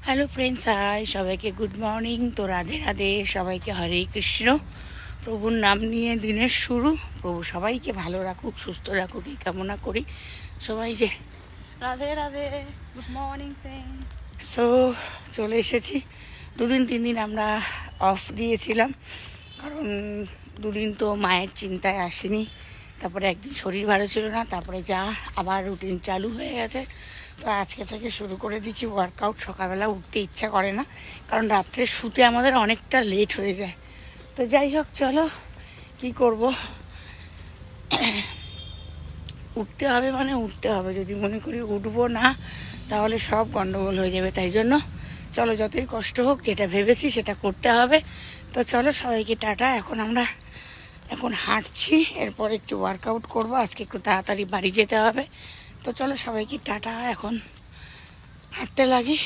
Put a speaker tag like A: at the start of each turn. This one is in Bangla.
A: হ্যালো ফ্রেন্ডস, হাই সবাইকে গুড মর্নিং। তো রাধে রাধে, সবাইকে হরে কৃষ্ণ। প্রভুর নাম নিয়ে দিনের শুরু। প্রভু সবাইকে ভালো রাখুক, সুস্থ রাখুক এই কামনা করি। সবাই যে
B: Radhe Radhe, good morning friend.
A: So চলে এসেছি। 2-3 দিন আমরা অফ দিয়েছিলাম, কারণ 2 দিন তো মায়ের চিন্তায় আসেনি। তারপরে একদিন শরীর ভালো ছিল না, তারপরে যা আবার রুটিন চালু হয়ে গেছে। তো আজকে থেকে শুরু করে দিচ্ছি ওয়ার্কআউট। সকালবেলা উঠতে ইচ্ছা করে না, কারণ রাত্রে শুতে আমাদের অনেকটা লেট হয়ে যায়। তো যাই হোক, চলো কি করব, উঠতে হবে মানে উঠতে হবে। যদি মনে করি উঠবো না, তাহলে সব গন্ডগোল হয়ে যাবে। তাই জন্য চলো, যতই কষ্ট হোক, যেটা ভেবেছি সেটা করতে হবে। তো চলো, সবাইকে টাটা। এখন হাঁটছি, এরপর একটু ওয়ার্কআউট করব। আজকে একটু তাড়াতাড়ি বাড়ি যেতে হবে। তো চলো সবাইকে টাটা, এখন হাঁটতে লাগি।